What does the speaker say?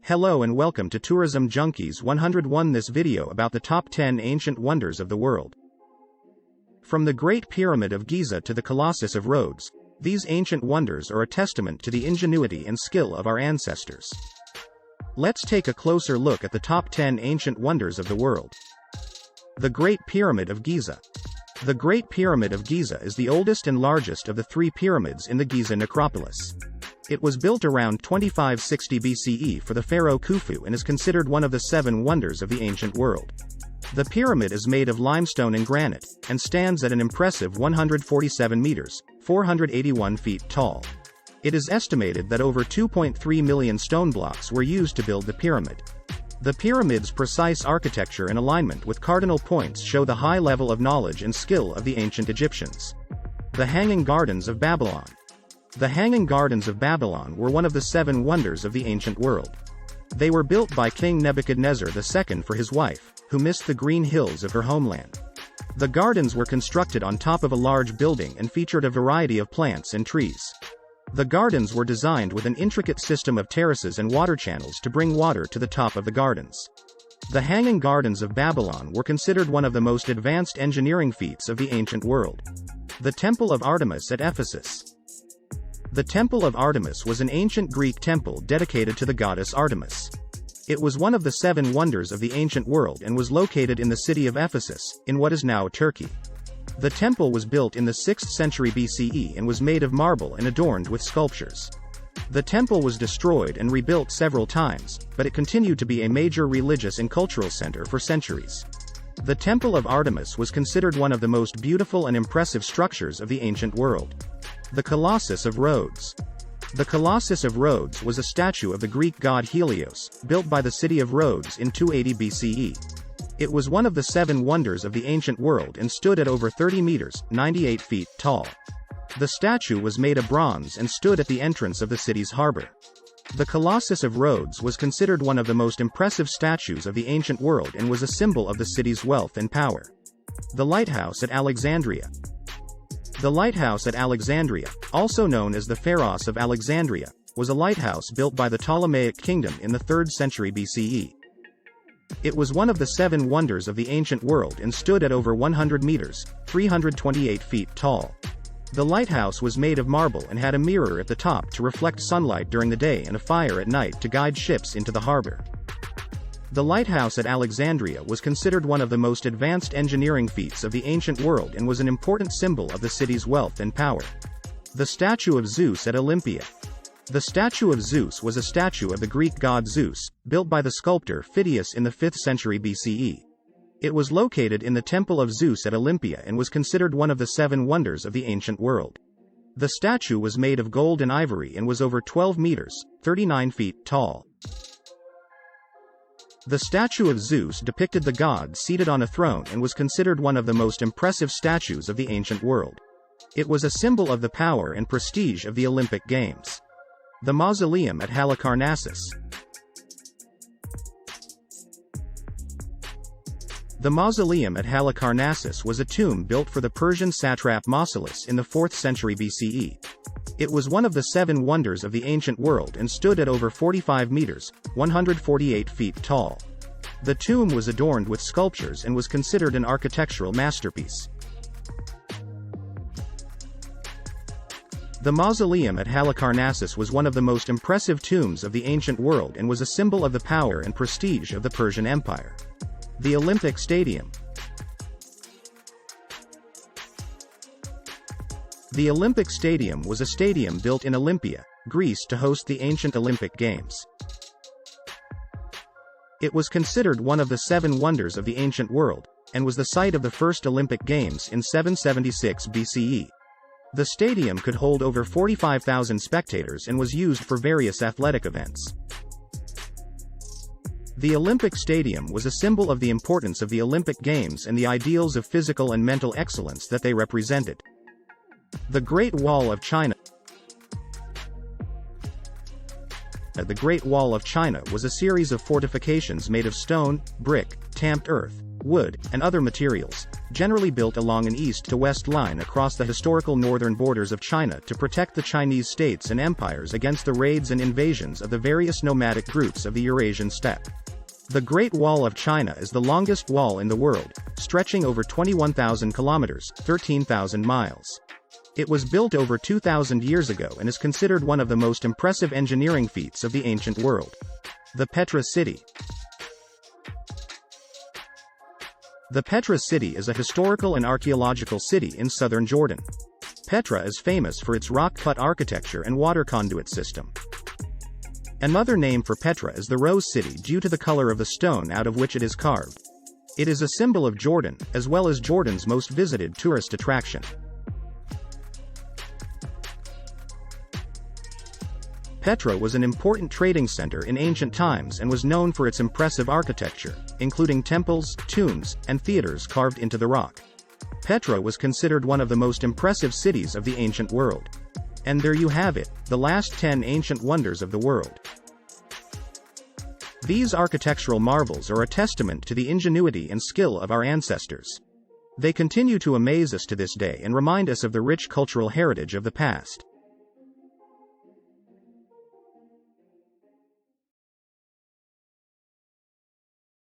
Hello and welcome to Tourism Junkies 101. This video about the top 10 ancient wonders of the world. From the Great Pyramid of Giza to the Colossus of Rhodes, these ancient wonders are a testament to the ingenuity and skill of our ancestors. Let's take a closer look at the top 10 ancient wonders of the world. The Great Pyramid of Giza. The Great Pyramid of Giza is the oldest and largest of the three pyramids in the Giza necropolis. It was built around 2560 BCE for the pharaoh Khufu and is considered one of the 7 wonders of the ancient world. The pyramid is made of limestone and granite, and stands at an impressive 147 meters, 481 feet tall. It is estimated that over 2.3 million stone blocks were used to build the pyramid. The pyramid's precise architecture and alignment with cardinal points show the high level of knowledge and skill of the ancient Egyptians. The Hanging Gardens of Babylon. The Hanging Gardens of Babylon were one of the 7 wonders of the ancient world. They were built by King Nebuchadnezzar II for his wife, who missed the green hills of her homeland. The gardens were constructed on top of a large building and featured a variety of plants and trees. The gardens were designed with an intricate system of terraces and water channels to bring water to the top of the gardens. The Hanging Gardens of Babylon were considered one of the most advanced engineering feats of the ancient world. The Temple of Artemis at Ephesus. The Temple of Artemis was an ancient Greek temple dedicated to the goddess Artemis. It was one of the 7 wonders of the ancient world and was located in the city of Ephesus, in what is now Turkey. The temple was built in the 6th century BCE and was made of marble and adorned with sculptures. The temple was destroyed and rebuilt several times, but it continued to be a major religious and cultural center for centuries. The Temple of Artemis was considered one of the most beautiful and impressive structures of the ancient world. The Colossus of Rhodes. The Colossus of Rhodes was a statue of the Greek god Helios, built by the city of Rhodes in 280 BCE. It was one of the 7 wonders of the ancient world and stood at over 30 meters, 98 feet, tall. The statue was made of bronze and stood at the entrance of the city's harbor. The Colossus of Rhodes was considered one of the most impressive statues of the ancient world and was a symbol of the city's wealth and power. The Lighthouse at Alexandria. The Lighthouse at Alexandria, also known as the Pharos of Alexandria, was a lighthouse built by the Ptolemaic kingdom in the 3rd century BCE. It was one of the 7 wonders of the ancient world and stood at over 100 meters, 328 feet tall. The lighthouse was made of marble and had a mirror at the top to reflect sunlight during the day and a fire at night to guide ships into the harbor. The lighthouse at Alexandria was considered one of the most advanced engineering feats of the ancient world and was an important symbol of the city's wealth and power. The statue of Zeus at Olympia. The statue of Zeus was a statue of the Greek god Zeus, built by the sculptor Phidias in the 5th century BCE. It was located in the Temple of Zeus at Olympia and was considered one of the 7 wonders of the ancient world. The statue was made of gold and ivory and was over 12 meters, 39 feet tall. The statue of Zeus depicted the god seated on a throne and was considered one of the most impressive statues of the ancient world. It was a symbol of the power and prestige of the Olympic Games. The Mausoleum at Halicarnassus. The Mausoleum at Halicarnassus was a tomb built for the Persian satrap Mausolus in the 4th century BCE. It was one of the 7 wonders of the ancient world and stood at over 45 meters, 148 feet tall. The tomb was adorned with sculptures and was considered an architectural masterpiece. The Mausoleum at Halicarnassus was one of the most impressive tombs of the ancient world and was a symbol of the power and prestige of the Persian Empire. The Olympic Stadium. The Olympic Stadium was a stadium built in Olympia, Greece to host the ancient Olympic Games. It was considered one of the 7 wonders of the ancient world, and was the site of the first Olympic Games in 776 BCE. The stadium could hold over 45,000 spectators and was used for various athletic events. The Olympic Stadium was a symbol of the importance of the Olympic Games and the ideals of physical and mental excellence that they represented. The Great Wall of China. The Great Wall of China was a series of fortifications made of stone, brick, tamped earth, wood, and other materials, generally built along an east to west line across the historical northern borders of China to protect the Chinese states and empires against the raids and invasions of the various nomadic groups of the Eurasian steppe. The Great Wall of China is the longest wall in the world, stretching over 21,000 kilometers, 13,000 miles. It was built over 2,000 years ago and is considered one of the most impressive engineering feats of the ancient world. The Petra City. The Petra City is a historical and archaeological city in southern Jordan. Petra is famous for its rock-cut architecture and water conduit system. Another name for Petra is the Rose City due to the color of the stone out of which it is carved. It is a symbol of Jordan, as well as Jordan's most visited tourist attraction. Petra was an important trading center in ancient times and was known for its impressive architecture, including temples, tombs, and theaters carved into the rock. Petra was considered one of the most impressive cities of the ancient world. And there you have it, the last 10 ancient wonders of the world. These architectural marvels are a testament to the ingenuity and skill of our ancestors. They continue to amaze us to this day and remind us of the rich cultural heritage of the past.